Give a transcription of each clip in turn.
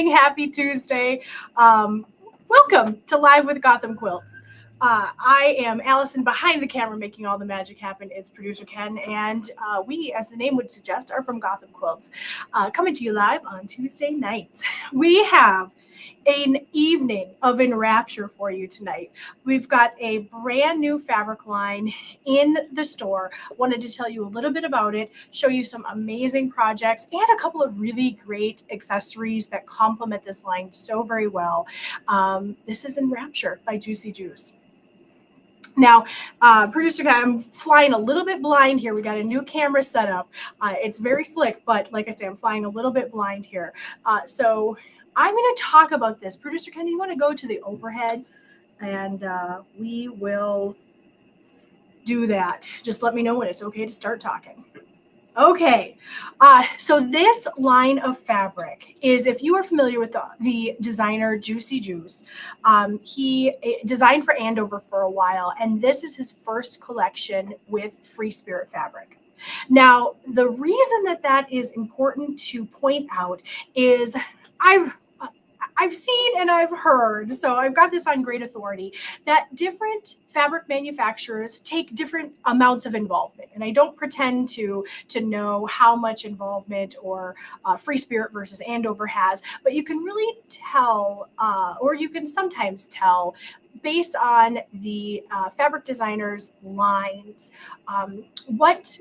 Happy Tuesday. Welcome to Live with Gotham Quilts. I am Allison, behind the camera making all the magic happen. It's producer Ken, and we, as the name would suggest, are from Gotham Quilts, coming to you live on Tuesday nights. We have an evening of Enrapture for you tonight. We've got a brand new fabric line in the store. Wanted to tell you a little bit about it, show you some amazing projects, and a couple of really great accessories that complement this line so very well. This is Enrapture by Guicy Guice. Now, producer guy, I'm flying a little bit blind here. We got a new camera set up. It's very slick, but like I say, I'm flying a little bit blind here. So I'm going to talk about this. Producer Ken, you want to go to the overhead? And we will do that. Just let me know when it's okay to start talking. Okay, so this line of fabric is, if you are familiar with the designer Guicy Guice, he designed for Andover for a while, and this is his first collection with Free Spirit fabric. Now, the reason that is important to point out is I've seen and I've heard, so I've got this on great authority, that different fabric manufacturers take different amounts of involvement. And I don't pretend to know how much involvement or Free Spirit versus Andover has, but you can really tell, or you can sometimes tell, based on the fabric designers' lines, what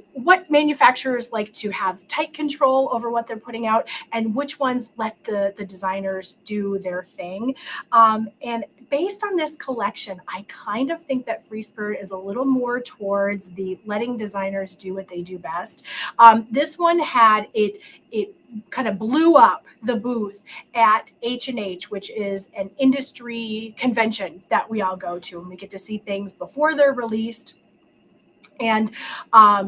manufacturers like to have tight control over what they're putting out, and which ones let the designers do their thing. And based on this collection, I kind of think that Free Spirit is a little more towards the letting designers do what they do best. This one had it kind of blew up the booth at H&H, which is an industry convention that we all go to, and we get to see things before they're released, and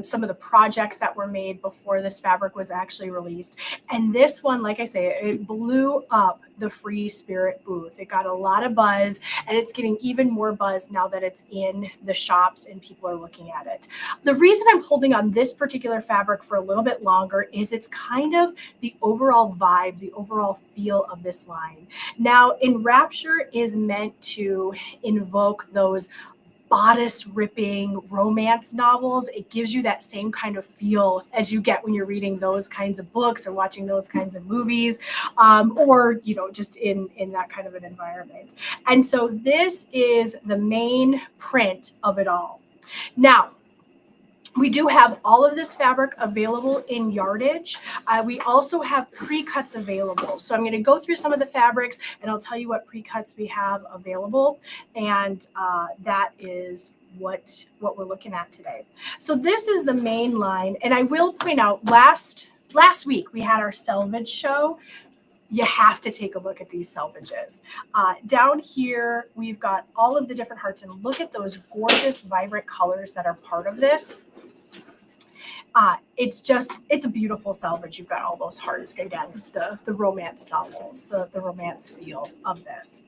some of the projects that were made before this fabric was actually released. And this one, like I say, it blew up the Free Spirit booth. It got a lot of buzz, and it's getting even more buzz now that it's in the shops and people are looking at it. The reason I'm holding on this particular fabric for a little bit longer is it's kind of the overall vibe, the overall feel of this line. Now, Enrapture is meant to invoke those bodice ripping romance novels. It gives you that same kind of feel as you get when you're reading those kinds of books or watching those kinds of movies, or just in that kind of an environment. And so this is the main print of it all. Now, we do have all of this fabric available in yardage. We also have pre-cuts available. So I'm going to go through some of the fabrics, and I'll tell you what pre-cuts we have available. And that is what we're looking at today. So this is the main line. And I will point out, last week we had our selvage show. You have to take a look at these selvages. Down here, we've got all of the different hearts, and look at those gorgeous, vibrant colors that are part of this. It's a beautiful selvage. You've got all those hearts, again, the romance novels, the romance feel of this.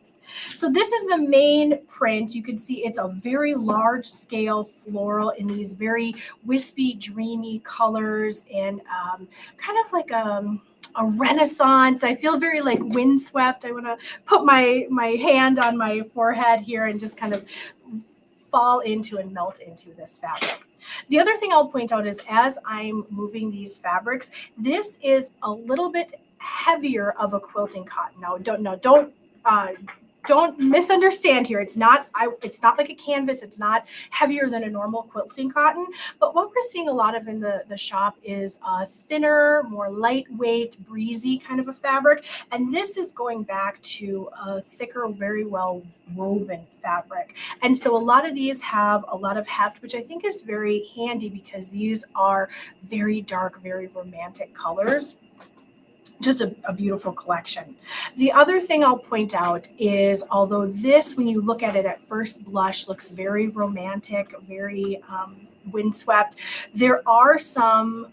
So this is the main print. You can see it's a very large scale floral in these very wispy, dreamy colors, and kind of like a renaissance. I feel very like windswept. I want to put my hand on my forehead here and just kind of fall into and melt into this fabric. The other thing I'll point out is, as I'm moving these fabrics, this is a little bit heavier of a quilting cotton. Now, don't misunderstand here. It's not like a canvas. It's not heavier than a normal quilting cotton. But what we're seeing a lot of in the shop is a thinner, more lightweight, breezy kind of a fabric. And this is going back to a thicker, very well woven fabric. And so a lot of these have a lot of heft, which I think is very handy because these are very dark, very romantic colors. Just a beautiful collection. The other thing I'll point out is, although this, when you look at it at first blush, looks very romantic, very windswept, there are some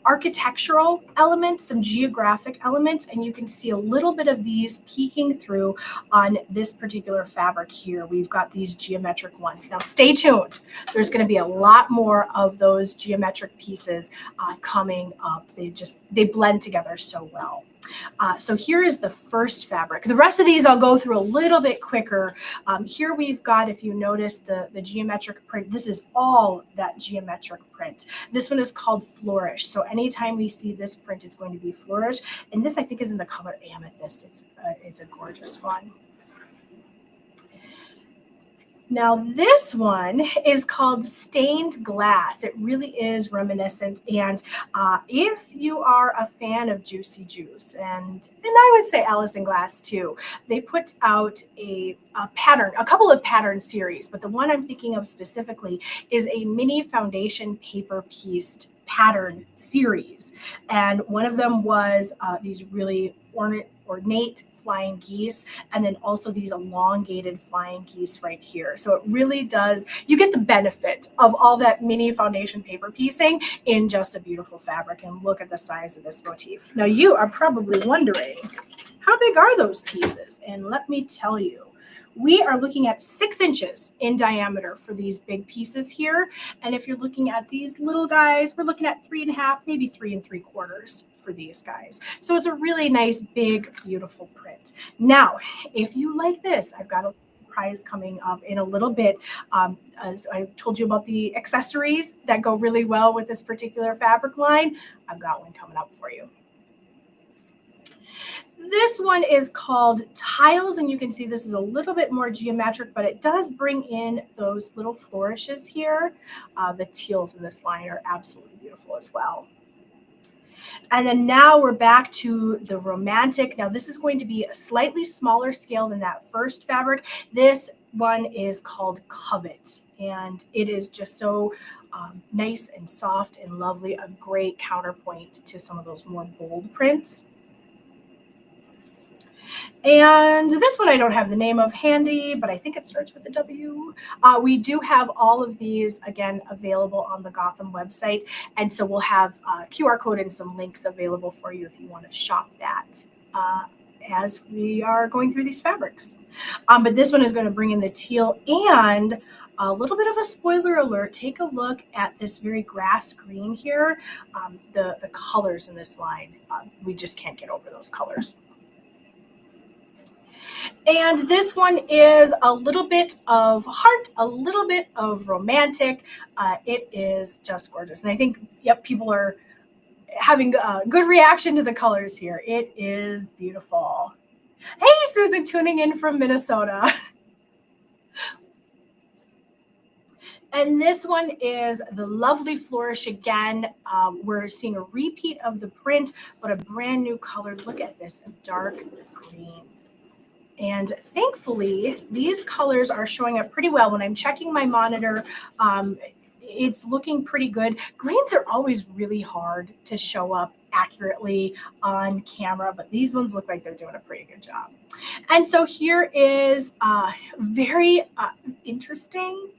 architectural elements, some geographic elements, and you can see a little bit of these peeking through on this particular fabric here. We've got these geometric ones. Now stay tuned. There's going to be a lot more of those geometric pieces coming up. They blend together so well. So here is the first fabric. The rest of these I'll go through a little bit quicker. Here we've got, if you notice, the geometric print. This is all that geometric print. This one is called Flourish. So anytime we see this print, it's going to be Flourish. And this, I think, is in the color Amethyst. It's a gorgeous one. Now this one is called Stained Glass. It really is reminiscent. And if you are a fan of Juicy Juice, and I would say Alice in Glass too, they put out a couple of pattern series, but the one I'm thinking of specifically is a mini foundation paper pieced pattern series. And one of them was these really ornate flying geese, and then also these elongated flying geese right here. So it really does, you get the benefit of all that mini foundation paper piecing in just a beautiful fabric. And look at the size of this motif. Now you are probably wondering, how big are those pieces? And let me tell you, we are looking at 6 inches in diameter for these big pieces here. And if you're looking at these little guys, we're looking at 3.5, maybe 3 3/4 for these guys. So it's a really nice, big, beautiful print. Now, if you like this, I've got a surprise coming up in a little bit. As I told you about the accessories that go really well with this particular fabric line, I've got one coming up for you. This one is called Tiles, and you can see this is a little bit more geometric, but it does bring in those little flourishes here. The teals in this line are absolutely beautiful as well. And then now we're back to the romantic. Now this is going to be a slightly smaller scale than that first fabric. This one is called Covet, and it is just so nice and soft and lovely, a great counterpoint to some of those more bold prints. And this one I don't have the name of handy, but I think it starts with a W. We do have all of these, again, available on the Gotham website. And so we'll have a QR code and some links available for you if you want to shop that as we are going through these fabrics. But this one is going to bring in the teal, and a little bit of a spoiler alert. Take a look at this very grass green here. The colors in this line, we just can't get over those colors. And this one is a little bit of heart, a little bit of romantic. It is just gorgeous. And I think, yep, people are having a good reaction to the colors here. It is beautiful. Hey, Susan, tuning in from Minnesota. And this one is the lovely Flourish again. We're seeing a repeat of the print, but a brand new color. Look at this, a dark green. And thankfully, these colors are showing up pretty well. When I'm checking my monitor, it's looking pretty good. Greens are always really hard to show up accurately on camera, but these ones look like they're doing a pretty good job. And so here is very interesting.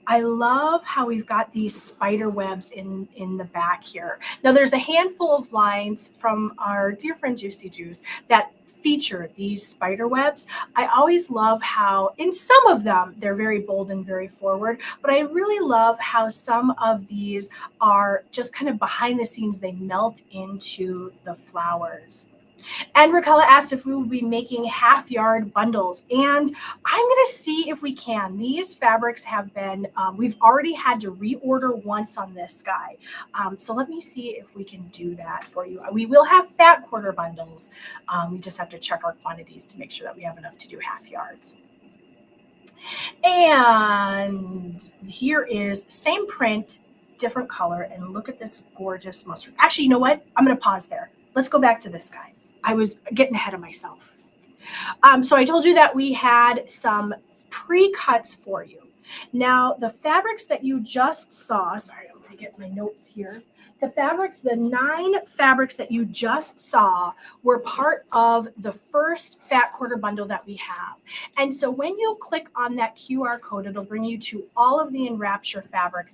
I love how we've got these spider webs in the back here. Now there's a handful of lines from our dear friend Juicy Juice that feature these spider webs. I always love how in some of them they're very bold and very forward, but I really love how some of these are just kind of behind the scenes. They melt into the flowers. And Raquel asked if we will be making half-yard bundles, and I'm going to see if we can. These fabrics have been, we've already had to reorder once on this guy. So let me see if we can do that for you. We will have fat quarter bundles. We just have to check our quantities to make sure that we have enough to do half yards. And here is same print, different color, and look at this gorgeous mustard. Actually, you know what? I'm going to pause there. Let's go back to this guy. I was getting ahead of myself. So I told you that we had some pre-cuts for you. Now, the fabrics that you just saw, sorry, I'm going to get my notes here. The 9 fabrics that you just saw were part of the first fat quarter bundle that we have. And so when you click on that QR code, it'll bring you to all of the Enrapture fabric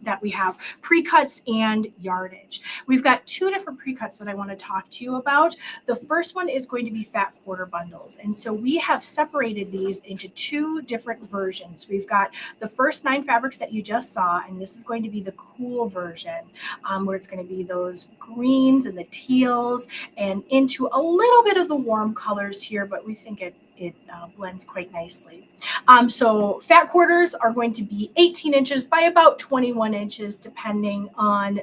that we have, pre-cuts and yardage. We've got 2 different pre-cuts that I want to talk to you about. The first one is going to be fat quarter bundles. And so we have separated these into 2 different versions. We've got the first 9 fabrics that you just saw, and this is going to be the cool version. where it's going to be those greens and the teals and into a little bit of the warm colors here, but we think it blends quite nicely. So fat quarters are going to be 18 inches by about 21 inches, depending on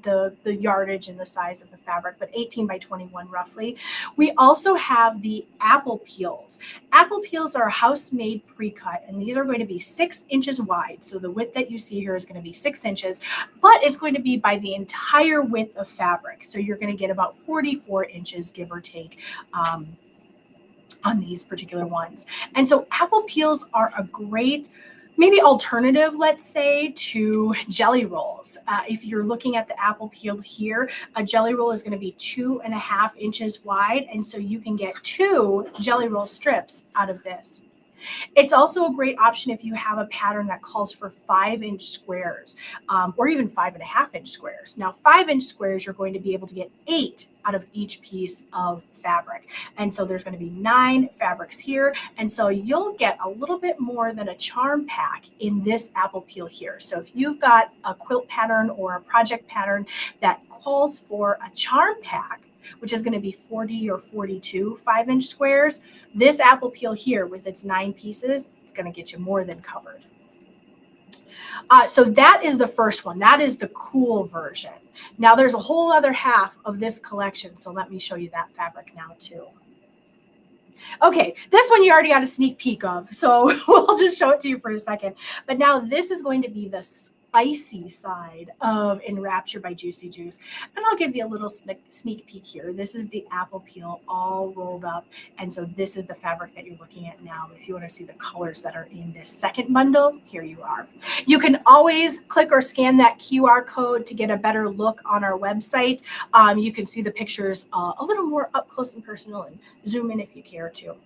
the yardage and the size of the fabric, but 18 by 21 roughly. We also have the apple peels. Apple peels are house-made pre-cut, and these are going to be 6 inches wide. So the width that you see here is going to be 6 inches, but it's going to be by the entire width of fabric. So you're going to get about 44 inches, give or take, on these particular ones. And so apple peels are a great maybe alternative, let's say, to jelly rolls. If you're looking at the apple peel here, a jelly roll is going to be 2.5 inches wide, and so you can get 2 jelly roll strips out of this. It's also a great option if you have a pattern that calls for 5-inch squares, or even 5.5-inch squares. Now, 5-inch squares, you're going to be able to get 8 out of each piece of fabric. And so there's going to be 9 fabrics here. And so you'll get a little bit more than a charm pack in this apple peel here. So if you've got a quilt pattern or a project pattern that calls for a charm pack, which is going to be 40 or 42 5-inch squares, this apple peel here with its 9 pieces, it's going to get you more than covered. So that is the first one. That is the cool version. Now there's a whole other half of this collection, so let me show you that fabric now too. Okay, this one you already got a sneak peek of, so we'll just show it to you for a second. But now this is going to be the spicy side of Enrapture by Guicy Guice. And I'll give you a little sneak peek here. This is the apple peel all rolled up. And so this is the fabric that you're looking at now. If you want to see the colors that are in this second bundle, here you are. You can always click or scan that QR code to get a better look on our website. You can see the pictures a little more up close and personal, and zoom in if you care to.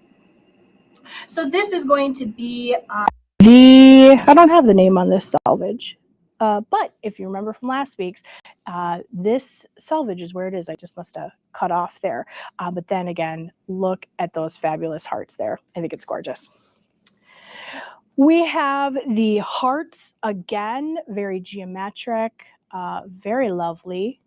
So this is going to be I don't have the name on this selvage. But if you remember from last week's, this selvage is where it is. I just must have cut off there. But then again, look at those fabulous hearts there. I think it's gorgeous. We have the hearts again, very geometric, very lovely.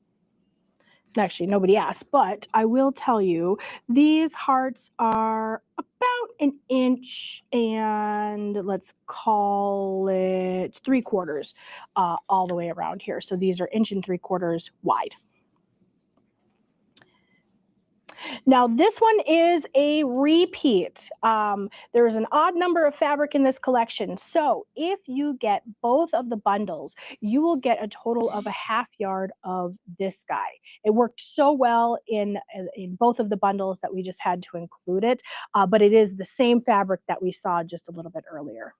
Actually, nobody asked, but I will tell you, these hearts are about 1 inch and let's call it 3/4 all the way around here. So these are 1 3/4 wide. Now this one is a repeat. There is an odd number of fabric in this collection. So if you get both of the bundles, you will get a total of a 1/2 yard of this guy. It worked so well in both of the bundles that we just had to include it, but it is the same fabric that we saw just a little bit earlier.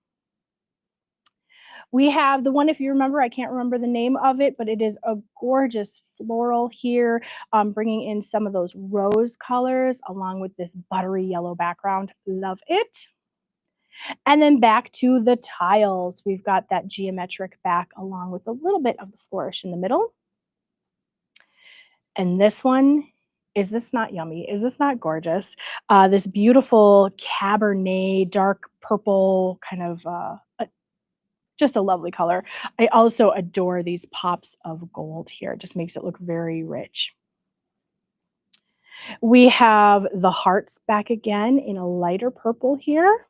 We have the one, if you remember, I can't remember the name of it, but it is a gorgeous floral here, bringing in some of those rose colors along with this buttery yellow background. Love it. And then back to the tiles. We've got that geometric back along with a little bit of the flourish in the middle. And this one, is this not yummy? Is this not gorgeous? This beautiful Cabernet, dark purple kind of just a lovely color. I also adore these pops of gold here. It just makes it look very rich. We have the hearts back again in a lighter purple here.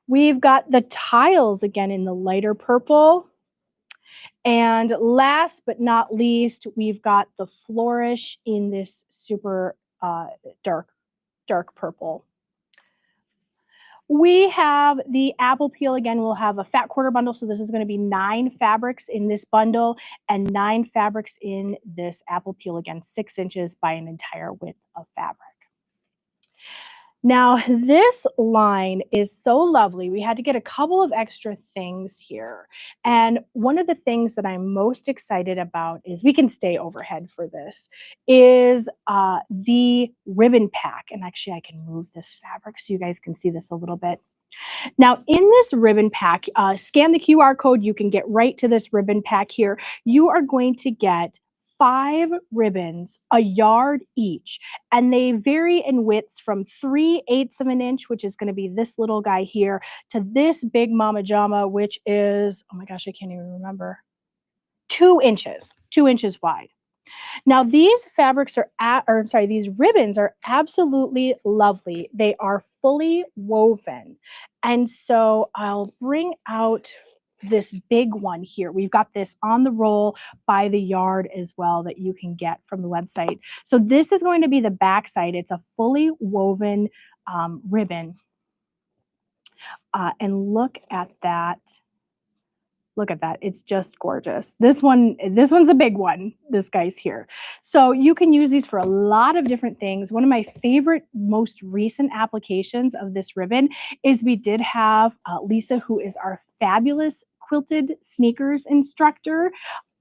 We've got the tiles again in the lighter purple. And last but not least, we've got the flourish in this super dark purple. We have the apple peel again. We'll have a fat quarter bundle. So this is going to be 9 fabrics in this bundle and 9 fabrics in this apple peel. Again, 6 inches by an entire width of fabric. Now, this line is so lovely. We had to get a couple of extra things here. And one of the things that I'm most excited about is, we can stay overhead for this, is the ribbon pack. And actually, I can move this fabric so you guys can see this a little bit. Now, in this ribbon pack, scan the QR code. You can get right to this ribbon pack here. You are going to get 5 ribbons, a yard each, and they vary in widths from 3/8 of an inch, which is going to be this little guy here, to this big mama jama, which is, oh my gosh, I can't even remember, 2 inches, 2 inches wide. Now these fabrics are these ribbons are absolutely lovely. They are fully woven. And so I'll bring out this big one here. We've got this on the roll by the yard as well that you can get from the website. So this is going to be the back side. It's a fully woven ribbon. And look at that. Look at that. It's just gorgeous. This one's a big one, this guy's here. So you can use these for a lot of different things. One of my favorite, most recent applications of this ribbon is we did have Lisa, who is our fabulous quilted sneakers instructor,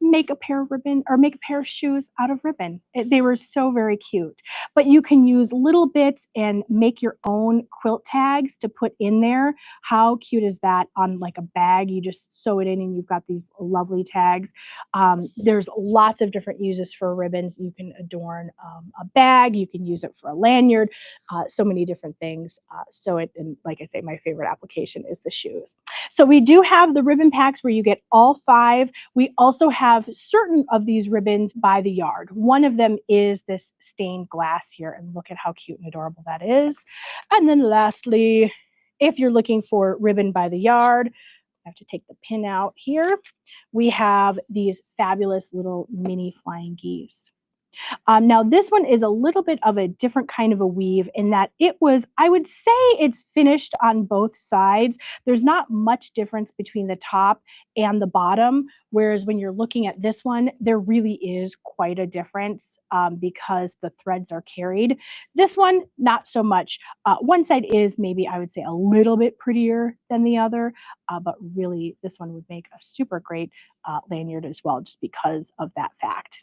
make a pair of ribbon or make a pair of shoes out of ribbon. They were so very cute. But you can use little bits and make your own quilt tags to put in there. How cute is that on like a bag? You just sew it in and you've got these lovely tags. There's lots of different uses for ribbons. You can adorn a bag. You can use it for a lanyard. So many different things. And like I say, my favorite application is the shoes. So we do have the ribbon packs where you get all 5. We also have certain of these ribbons by the yard. One of them is this stained glass here, and look at how cute and adorable that is. And then lastly, if you're looking for ribbon by the yard, I have to take the pin out here. We have these fabulous little mini flying geese. Now this one is a little bit of a different kind of a weave in that I would say it's finished on both sides. There's not much difference between the top and the bottom, whereas when you're looking at this one, there really is quite a difference because the threads are carried. This one, not so much. One side is maybe, I would say, a little bit prettier than the other, but really this one would make a super great lanyard as well, just because of that fact.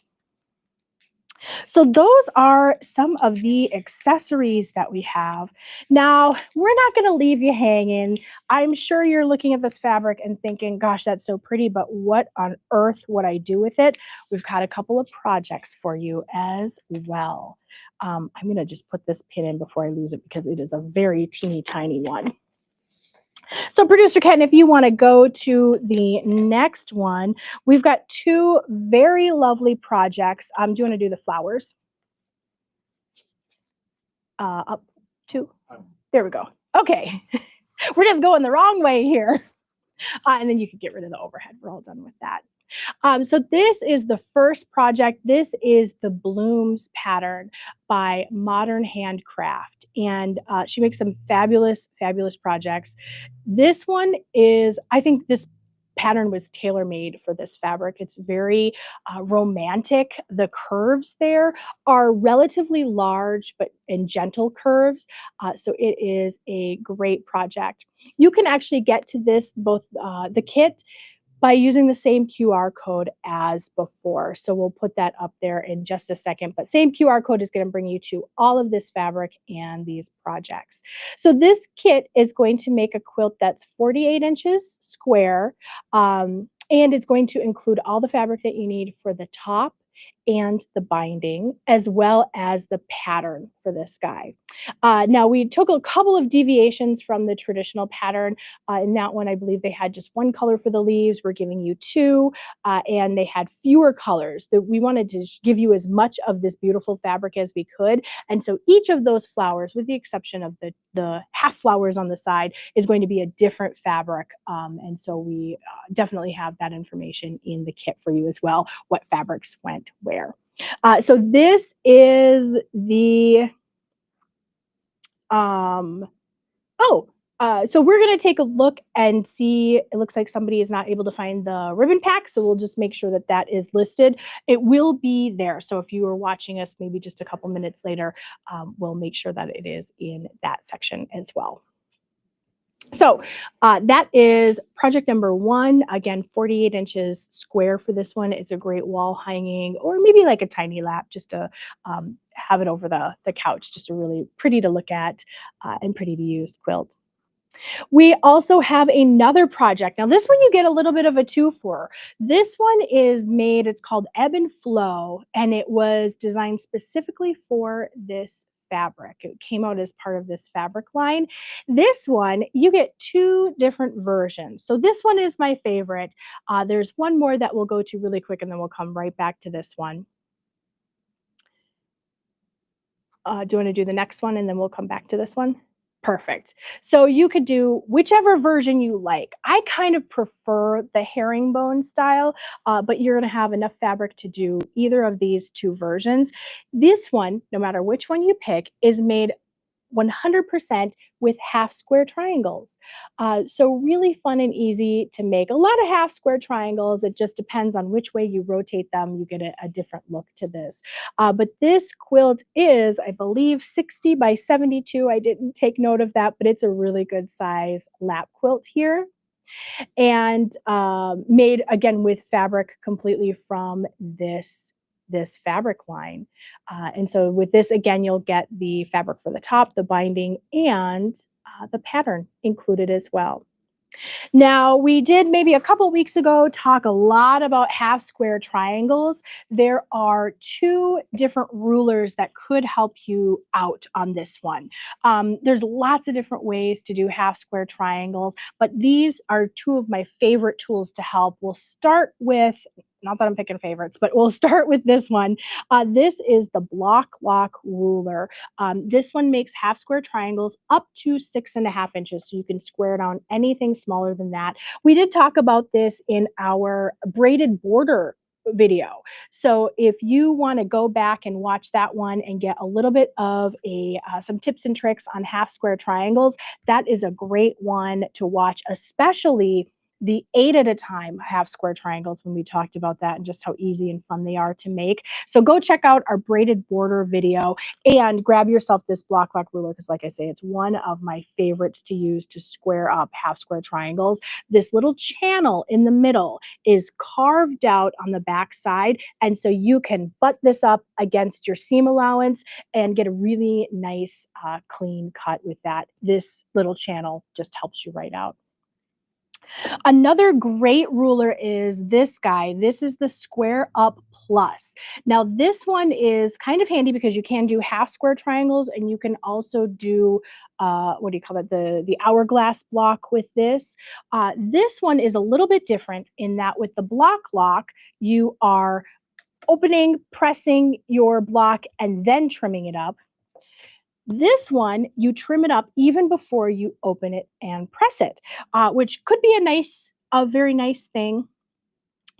So those are some of the accessories that we have. Now, we're not going to leave you hanging. I'm sure you're looking at this fabric and thinking, gosh, that's so pretty, but what on earth would I do with it? We've got a couple of projects for you as well. I'm going to just put this pin in before I lose it because it is a very teeny tiny one. So Producer Ken, if you want to go to the next one, we've got 2 very lovely projects. Do you want to do the flowers? Up 2. There we go. Okay. We're just going the wrong way here. And then you can get rid of the overhead. We're all done with that. So this is the first project. This is the Blooms pattern by Modern Handcraft. And she makes some fabulous, fabulous projects. This one is, I think this pattern was tailor-made for this fabric. It's very romantic. The curves there are relatively large and gentle curves. So it is a great project. You can actually get to this, both the kit, by using the same QR code as before. So we'll put that up there in just a second, but same QR code is going to bring you to all of this fabric and these projects. So this kit is going to make a quilt that's 48 inches square, and it's going to include all the fabric that you need for the top and the binding, as well as the pattern for this guy. Now, we took a couple of deviations from the traditional pattern. In that one, I believe they had just 1 color for the leaves. We're giving you 2, and they had fewer colors. That we wanted to give you as much of this beautiful fabric as we could. And so each of those flowers, with the exception of the half flowers on the side, is going to be a different fabric. And so we definitely have that information in the kit for you as well, what fabrics went where. So this is the, so we're going to take a look and see. It looks like somebody is not able to find the ribbon pack, so we'll just make sure that that is listed. It will be there. So if you are watching us maybe just a couple minutes later, we'll make sure that it is in that section as well. So that is project number 1. Again, 48 inches square for this one. It's a great wall hanging, or maybe like a tiny lap, just to have it over the couch. Just a really pretty to look at and pretty to use quilt. We also have another project. Now this one you get a little bit of a 2-for. This one is made, it's called Ebb and Flow, and it was designed specifically for this fabric. It came out as part of this fabric line. This one, you get 2 different versions. So this one is my favorite. There's one more that we'll go to really quick, and then we'll come right back to this one. Do you want to do the next one, and then we'll come back to this one? Perfect. So you could do whichever version you like. I kind of prefer the herringbone style, but you're going to have enough fabric to do either of these 2 versions. This one, no matter which one you pick, is made 100% with half square triangles. So really fun and easy to make. A lot of half square triangles, it just depends on which way you rotate them. You get a different look to this. But this quilt is, I believe, 60 by 72. I didn't take note of that, but it's a really good size lap quilt here. And made, again, with fabric completely from this fabric line. And so with this, again, you'll get the fabric for the top, the binding, and the pattern included as well. Now, we did maybe a couple weeks ago talk a lot about half square triangles. There are 2 different rulers that could help you out on this one. There's lots of different ways to do half square triangles, but these are 2 of my favorite tools to help. We'll start with, not that I'm picking favorites, but we'll start with this one. This is the Block Lock ruler. This one makes half square triangles up to 6.5 inches, so you can square down anything smaller than that. We did talk about this in our braided border video. So if you want to go back and watch that one and get a little bit of some tips and tricks on half square triangles, that is a great one to watch, especially the 8 at a time half square triangles, when we talked about that and just how easy and fun they are to make. So go check out our braided border video and grab yourself this Block Lock ruler, because like I say, it's one of my favorites to use to square up half square triangles. This little channel in the middle is carved out on the back side, and so you can butt this up against your seam allowance and get a really nice clean cut with that. This little channel just helps you right out. Another great ruler is this guy. This is the Square Up Plus. Now this one is kind of handy because you can do half square triangles, and you can also do what do you call it, the hourglass block with this. This one is a little bit different in that with the Block Lock, you are opening, pressing your block, and then trimming it up. This one, you trim it up even before you open it and press it, which could be a very nice thing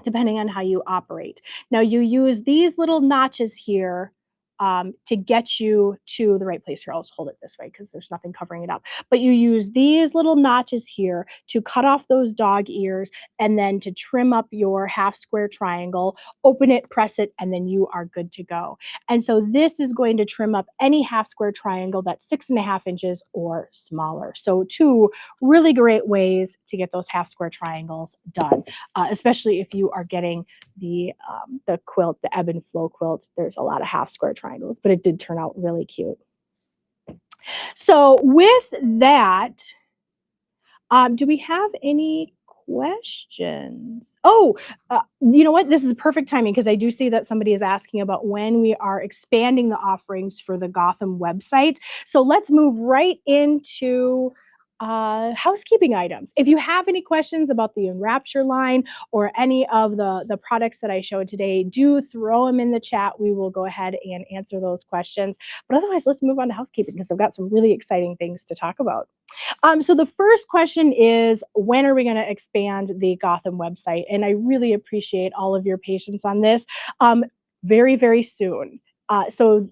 depending on how you operate. Now you use these little notches here to get you to the right place. Here, I'll just hold it this way because there's nothing covering it up. But you use these little notches here to cut off those dog ears, and then to trim up your half square triangle, open it, press it, and then you are good to go. And so this is going to trim up any half square triangle that's 6.5 inches or smaller. So 2 really great ways to get those half square triangles done, especially if you are getting the quilt, the ebb and flow quilt. There's a lot of half square triangles, but it did turn out really cute. So with that, do we have any questions? Oh, you know what? This is perfect timing because I do see that somebody is asking about when we are expanding the offerings for the Gotham website. So let's move right into housekeeping items. If you have any questions about the Enrapture line or any of the products that I showed today, do throw them in the chat. We will go ahead and answer those questions. But otherwise, let's move on to housekeeping because I've got some really exciting things to talk about. So the first question is, when are we going to expand the Gotham website? And I really appreciate all of your patience on this. Very, very soon. So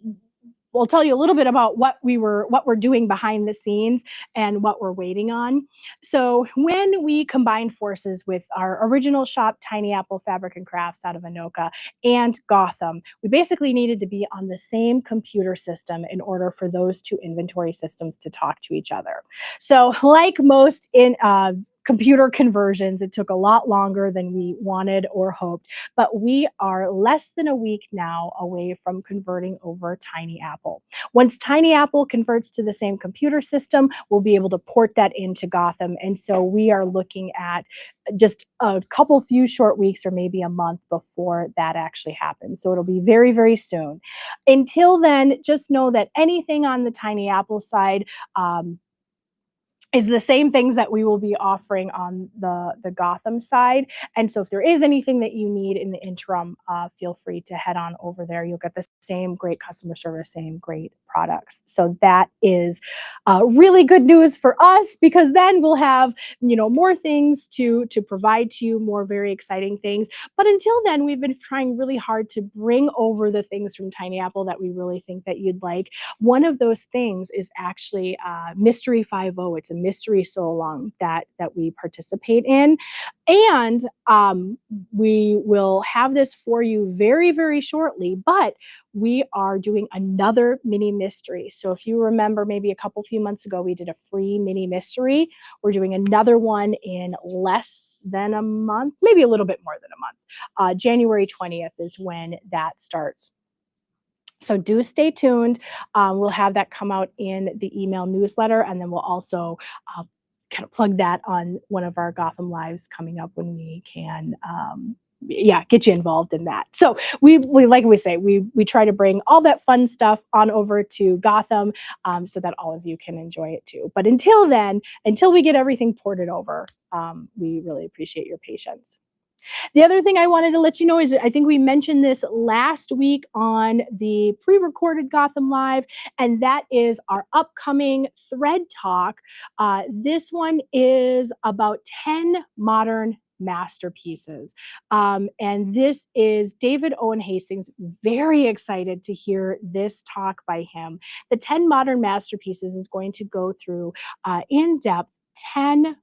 we'll tell you a little bit about what we're doing behind the scenes and what we're waiting on. So when we combined forces with our original shop, Tiny Apple Fabric and Crafts out of Anoka, and Gotham, we basically needed to be on the same computer system in order for those 2 inventory systems to talk to each other. So like most computer conversions. It took a lot longer than we wanted or hoped, but we are less than a week now away from converting over Tiny Apple. Once Tiny Apple converts to the same computer system, we'll be able to port that into Gotham. And so we are looking at just a few short weeks or maybe a month before that actually happens. So it'll be very, very soon. Until then, just know that anything on the Tiny Apple side is the same things that we will be offering on the Gotham side. And so if there is anything that you need in the interim, feel free to head on over there. You'll get the same great customer service, same great products. So that is really good news for us, because then we'll have, more things to provide to you, more very exciting things. But until then, we've been trying really hard to bring over the things from Tiny Apple that we really think that you'd like. One of those things is actually Mystery 5.0. It's a mystery so long that we participate in. And we will have this for you very, very shortly, but we are doing another mini mystery. So if you remember, maybe a few months ago, we did a free mini mystery. We're doing another one in less than a month, maybe a little bit more than a month. January 20th is when that starts. So do stay tuned. We'll have that come out in the email newsletter, and then we'll also kind of plug that on one of our Gotham Lives coming up when we can get you involved in that. So we like we say, we try to bring all that fun stuff on over to Gotham so that all of you can enjoy it too. But until then, until we get everything ported over, we really appreciate your patience. The other thing I wanted to let you know is, I think we mentioned this last week on the pre-recorded Gotham Live, and that is our upcoming thread talk. This one is about 10 modern masterpieces. And this is David Owen Hastings. Very excited to hear this talk by him. The 10 modern masterpieces is going to go through in depth 10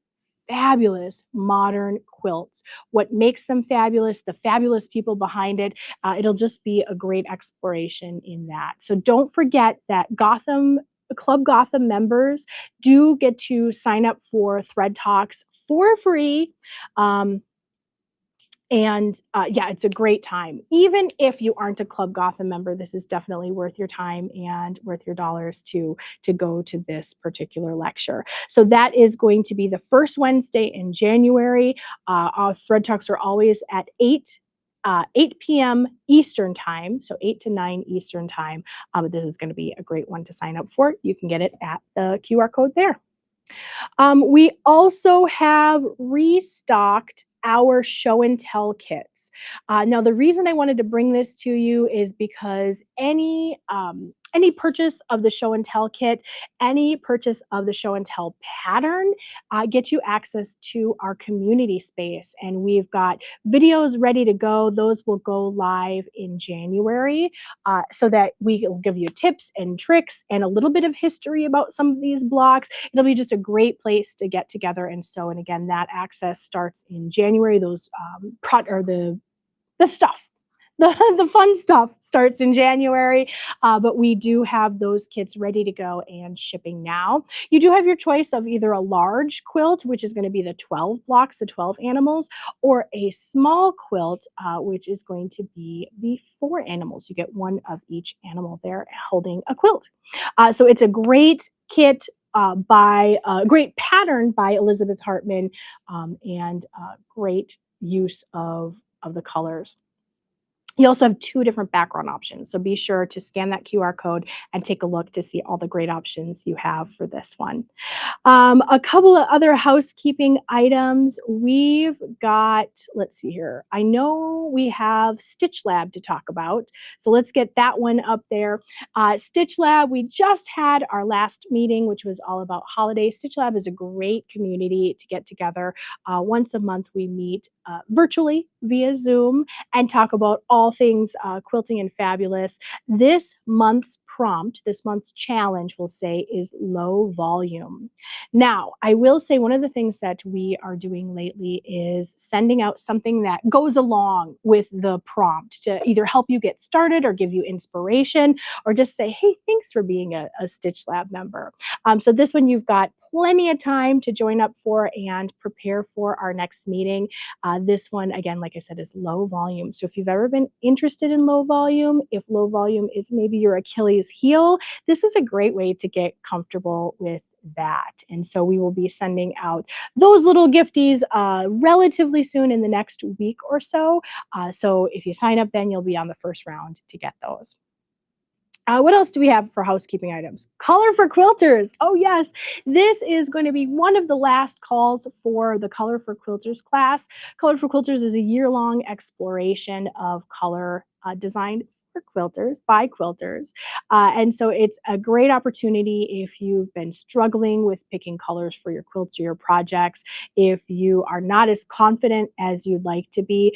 fabulous modern quilts, what makes them fabulous, the fabulous people behind it. It'll just be a great exploration in that. So don't forget that Club Gotham members do get to sign up for Thread Talks for free. It's a great time. Even if you aren't a Club Gotham member, this is definitely worth your time and worth your dollars to go to this particular lecture. So that is going to be the first Wednesday in January. Our Thread Talks are always at 8 p.m. Eastern time, so 8 to 9 Eastern time. This is going to be a great one to sign up for. You can get it at the QR code there. We also have restocked our show and tell kits. Now, the reason I wanted to bring this to you is because any purchase of the show and tell kit, any purchase of the show and tell pattern gets you access to our community space. And we've got videos ready to go. Those will go live in January so that we will give you tips and tricks and a little bit of history about some of these blocks. It'll be just a great place to get together and sew. And again, that access starts in January. Those the stuff. The fun stuff starts in January, but we do have those kits ready to go and shipping now. You do have your choice of either a large quilt, which is going to be the 12 blocks, the 12 animals, or a small quilt, which is going to be the 4 animals. You get one of each animal there holding a quilt. So it's a great kit by a great pattern by Elizabeth Hartman, and great use of the colors. You also have 2 different background options, so be sure to scan that QR code and take a look to see all the great options you have for this one. A couple of other housekeeping items. We've got, let's see here. I know we have Stitch Lab to talk about, so let's get that one up there. Stitch Lab, we just had our last meeting, which was all about holidays. Stitch Lab is a great community to get together. Once a month, we meet virtually via Zoom and talk about all things quilting and fabulous. This month's prompt, this month's challenge, we'll say, is low volume. Now, I will say one of the things that we are doing lately is sending out something that goes along with the prompt to either help you get started or give you inspiration or just say, hey, thanks for being a Stitch Lab member. So this one you've got plenty of time to join up for and prepare for our next meeting. This one, again, like I said, is low volume. So if you've ever been interested in low volume, if low volume is maybe your Achilles heel, this is a great way to get comfortable with that. And so we will be sending out those little gifties relatively soon in the next week or so. So if you sign up then, you'll be on the first round to get those. What else do we have for housekeeping items? Color for Quilters. Oh yes, this is going to be one of the last calls for the Color for Quilters class. Color for Quilters is a year-long exploration of color designed for quilters by quilters. And so it's a great opportunity if you've been struggling with picking colors for your quilts or your projects. If you are not as confident as you'd like to be,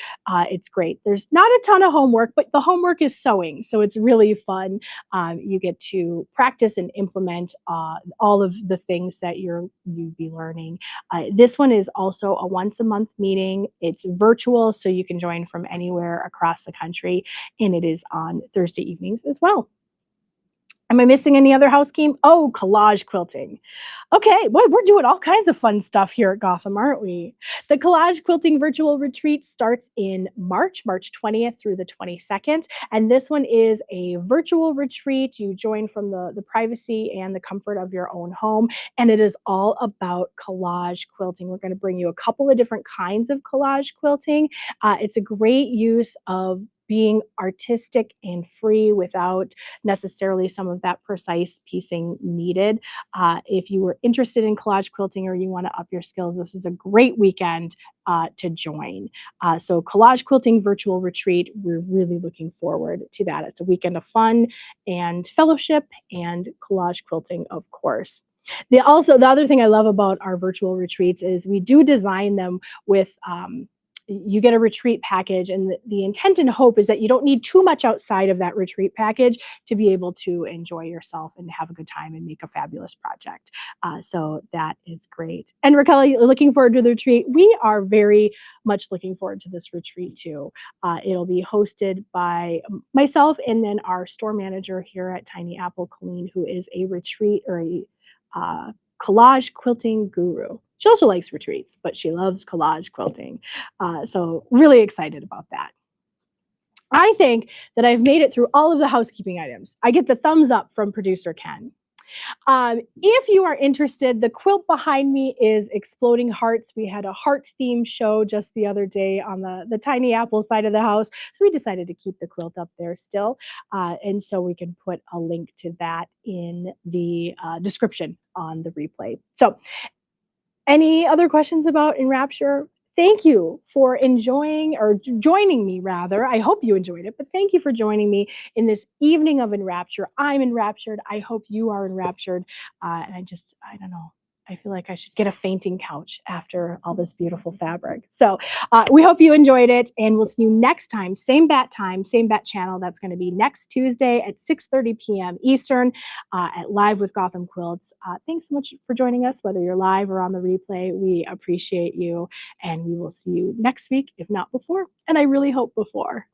it's great. There's not a ton of homework, but the homework is sewing, so it's really fun. You get to practice and implement all of the things that you'd be learning. This one is also a once a month meeting. It's virtual, so you can join from anywhere across the country, and it is on Thursday evenings as well. Am I missing any other housekeeping? Oh, collage quilting. Okay, boy, we're doing all kinds of fun stuff here at Gotham, aren't we? The Collage Quilting Virtual Retreat starts in March 20th through the 22nd. And this one is a virtual retreat. You join from the privacy and the comfort of your own home. And it is all about collage quilting. We're going to bring you a couple of different kinds of collage quilting. It's a great use of being artistic and free without necessarily some of that precise piecing needed. If you were interested in collage quilting or you want to up your skills, this is a great weekend to join. So collage quilting virtual retreat, we're really looking forward to that. It's a weekend of fun and fellowship and collage quilting, of course. The other thing I love about our virtual retreats is we do design them with you get a retreat package, and the intent and hope is that you don't need too much outside of that retreat package to be able to enjoy yourself and have a good time and make a fabulous project. So that is great. And Raquel, looking forward to the retreat. We are very much looking forward to this retreat too. It'll be hosted by myself and then our store manager here at Tiny Apple, Colleen, who is a retreat or a collage quilting guru. She also likes retreats, but she loves collage quilting. So really excited about that. I think that I've made it through all of the housekeeping items. I get the thumbs up from producer Ken. If you are interested, the quilt behind me is Exploding Hearts. We had a heart theme show just the other day on the Tiny Apple side of the house. So we decided to keep the quilt up there still. And so we can put a link to that in the description on the replay. So any other questions about Enrapture? Thank you for enjoying or joining me, rather. I hope you enjoyed it, but thank you for joining me in this evening of Enrapture. I'm enraptured. I hope you are enraptured. And I don't know. I feel like I should get a fainting couch after all this beautiful fabric. So we hope you enjoyed it, and we'll see you next time. Same bat time, same bat channel. That's going to be next Tuesday at 6:30 p.m. Eastern at Live with Gotham Quilts. Thanks so much for joining us, whether you're live or on the replay. We appreciate you, and we will see you next week, if not before. And I really hope before.